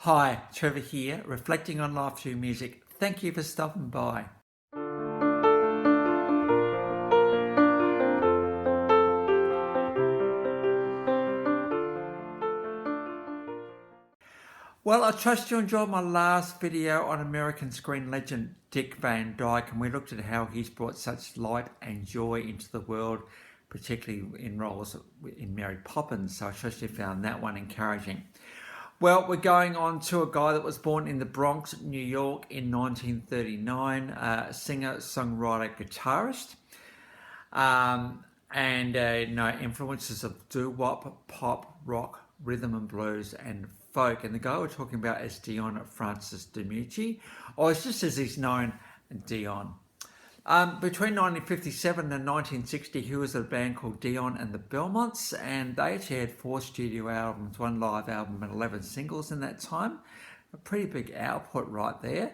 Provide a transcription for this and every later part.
Hi, Trevor here, reflecting on life through music. Thank you for stopping by. Well, I trust you enjoyed my last video on American screen legend Dick Van Dyke, and we looked at how he's brought such light and joy into the world, particularly in roles in Mary Poppins. So I trust you found that one encouraging. Well, we're going on to a guy that was born in the Bronx, New York in 1939, singer, songwriter, guitarist, and influences of doo-wop, pop, rock, rhythm and blues, and folk. And the guy we're talking about is Dion Francis DiMucci, or it's just as he's known, Dion. Between 1957 and 1960, he was in a band called Dion and the Belmonts, and they actually had 4 studio albums, 1 live album, and 11 singles in that time. A pretty big output right there.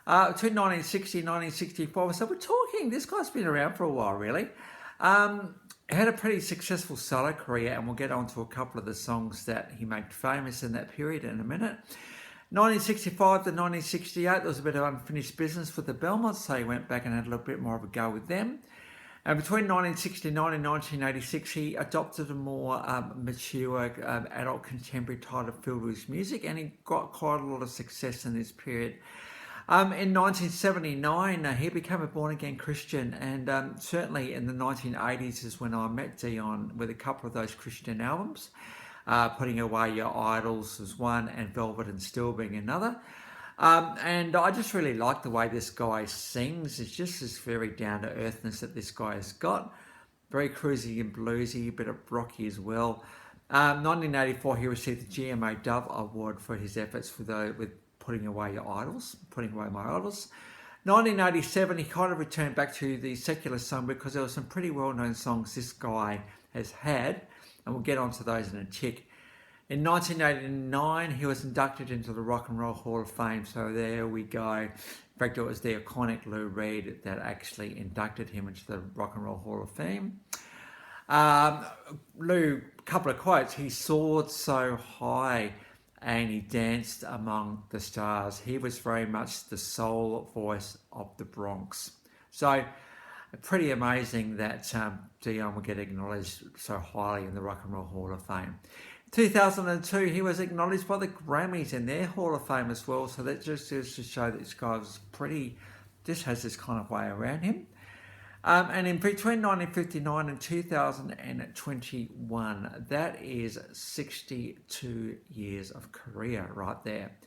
Between 1960 and 1964, so we're talking, this guy's been around for a while, really. Had a pretty successful solo career, and we'll get on to a couple of the songs that he made famous in that period in a minute. 1965 to 1968, there was a bit of unfinished business with the Belmonts, so he went back and had a little bit more of a go with them. And between 1969 and 1986, he adopted a more mature adult contemporary title filled with his music, and he got quite a lot of success in this period. In 1979, he became a born-again Christian, and certainly in the 1980s is when I met Dion with a couple of those Christian albums. Putting Away Your Idols was one, and Velvet and Still being another. And I just really like the way this guy sings. It's just this very down-to-earthness that this guy has got. Very cruisy and bluesy, a bit of rocky as well. 1984, he received the GMA Dove Award for his efforts with Putting Away Your Idols, Putting Away My Idols. 1987, he kind of returned back to the secular song because there were some pretty well-known songs this guy has had, and we'll get onto those in a tick. In 1989, he was inducted into the Rock and Roll Hall of Fame, so there we go. In fact, it was the iconic Lou Reed that actually inducted him into the Rock and Roll Hall of Fame. Lou, a couple of quotes, he soared so high and he danced among the stars. He was very much the soul voice of the Bronx. So pretty amazing that Dion would get acknowledged so highly in the Rock and Roll Hall of Fame. 2002, he was acknowledged by the Grammys in their Hall of Fame as well. So that just goes to show that this guy was just has this kind of way around him. And in between 1959 and 2021, that is 62 years of career right there.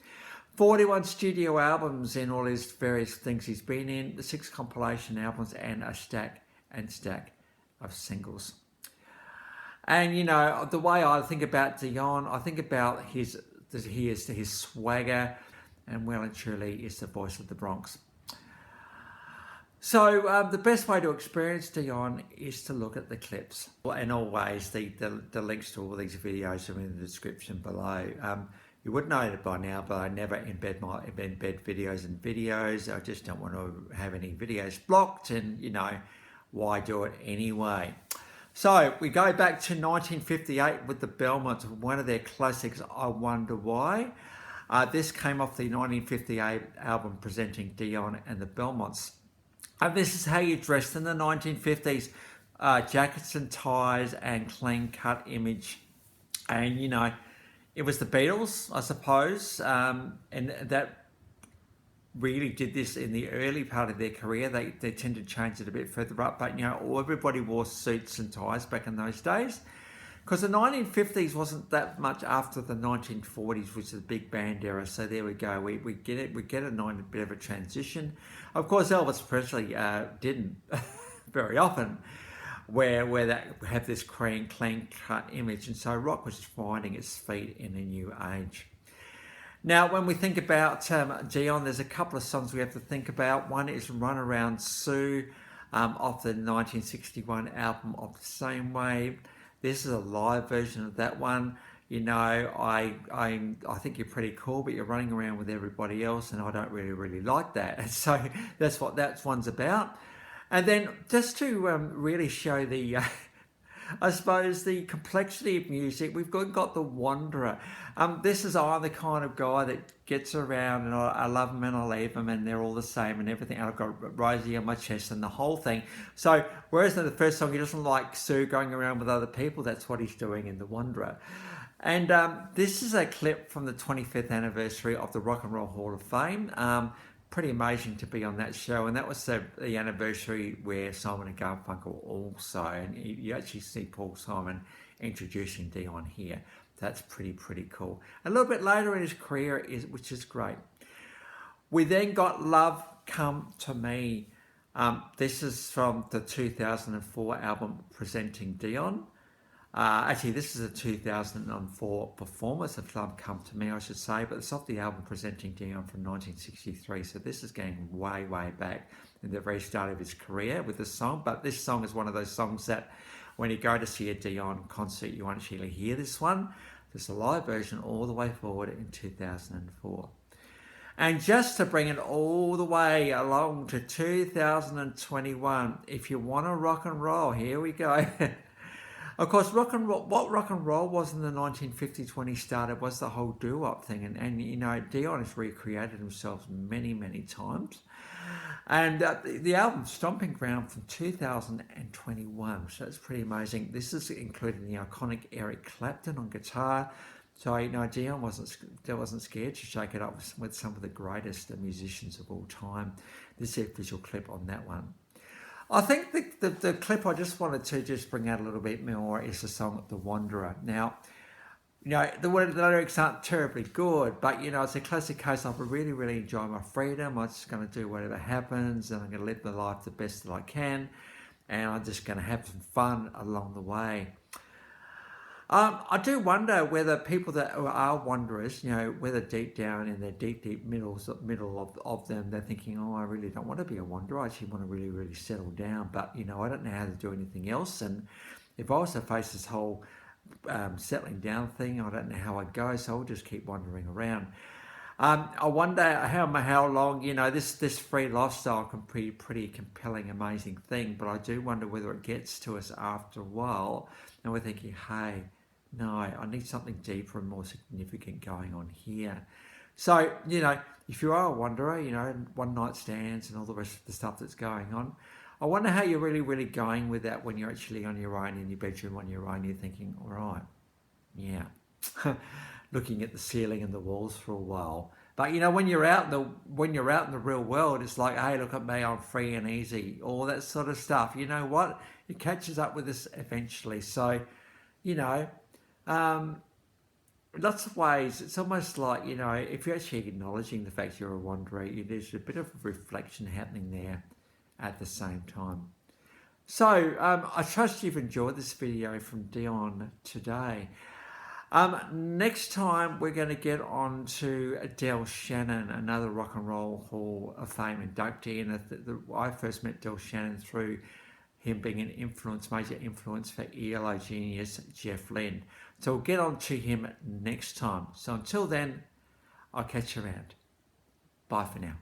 41 studio albums in all his various things he's been in, the 6 compilation albums, and a stack of singles. And you know, the way I think about Dion, I think about his swagger, and well and truly is the voice of the Bronx. So the best way to experience Dion is to look at the clips. And always, the links to all these videos are in the description below. You would know it by now, but I never embed videos in videos. I just don't want to have any videos blocked, and you know, why do it anyway? So we go back to 1958 with the Belmonts, one of their classics, I Wonder Why. This came off the 1958 album presenting Dion and the Belmonts. And this is how you dressed in the 1950s. Jackets and ties and clean cut image. And, you know, it was the Beatles, I suppose. And that really did this in the early part of their career. They tended to change it a bit further up. But, you know, everybody wore suits and ties back in those days. Because the 1950s wasn't that much after the 1940s, which is the big band era. So there we go. We get it. We get a bit of a transition. Of course, Elvis Presley didn't very often where that have this clean cut image, and so rock was finding its feet in a new age. Now, when we think about Dion, there's a couple of songs we have to think about. One is Runaway Sue off the 1961 album of the same way. This is a live version of that one. You know, I think you're pretty cool, but you're running around with everybody else, and I don't really like that. And so that's what that one's about. And then just to really show the I suppose the complexity of music, we've got the Wanderer. This is I'm the kind of guy that gets around and I love them and I leave them and they're all the same and everything. And I've got Rosie on my chest and the whole thing. So whereas in the first song he doesn't like Sue going around with other people, that's what he's doing in the Wanderer. And this is a clip from the 25th anniversary of the Rock and Roll Hall of Fame. Pretty amazing to be on that show, and that was the anniversary where Simon and Garfunkel also, and you actually see Paul Simon introducing Dion here. That's pretty cool. A little bit later in his career, which is great. We then got Love Come to Me. This is from the 2004 album Presenting Dion. Actually, this is a 2004 performance of Love Come to Me, I should say, but it's off the album Presenting Dion from 1963, so this is going way back in the very start of his career with this song. But this song is one of those songs that when you go to see a Dion concert, you won't actually hear this one. There's a live version all the way forward in 2004. And just to bring it all the way along to 2021, if you want to rock and roll, here we go. Of course, what rock and roll was in the 1950s when he started was the whole doo-wop thing. And you know, Dion has recreated himself many times. And the album Stomping Ground from 2021, so it's pretty amazing. This is including the iconic Eric Clapton on guitar. So, you know, Dion wasn't scared to shake it up with some of the greatest musicians of all time. This is the official clip on that one. I think the clip I just wanted to just bring out a little bit more is the song The Wanderer. Now, you know, the lyrics aren't terribly good, but, you know, it's a classic case of I really enjoy my freedom. I'm just going to do whatever happens and I'm going to live my life the best that I can. And I'm just going to have some fun along the way. I do wonder whether people that are wanderers, you know, whether deep down in their deep middle of them, they're thinking, oh, I really don't want to be a wanderer. I actually want to really settle down. But, you know, I don't know how to do anything else. And if I was to face this whole settling down thing, I don't know how I'd go. So I'll just keep wandering around. I wonder how long, you know, this free lifestyle can be pretty compelling, amazing thing. But I do wonder whether it gets to us after a while and we're thinking, hey, no, I need something deeper and more significant going on here. So, you know, if you are a wanderer, you know, one night stands and all the rest of the stuff that's going on, I wonder how you're really going with that when you're actually on your own in your bedroom on your own. You're thinking, all right, yeah, looking at the ceiling and the walls for a while. But you know, when you're out in the real world, it's like, hey, look at me, I'm free and easy, all that sort of stuff. You know what? It catches up with us eventually. So, you know. Lots of ways, it's almost like, you know, if you're actually acknowledging the fact you're a wanderer, there's a bit of a reflection happening there at the same time. So, I trust you've enjoyed this video from Dion today. Next time we're going to get on to Del Shannon, another Rock and Roll Hall of Fame inductee, and I first met Del Shannon through him being an major influence for ELO genius Jeff Lynne. So we'll get on to him next time. So until then, I'll catch you around. Bye for now.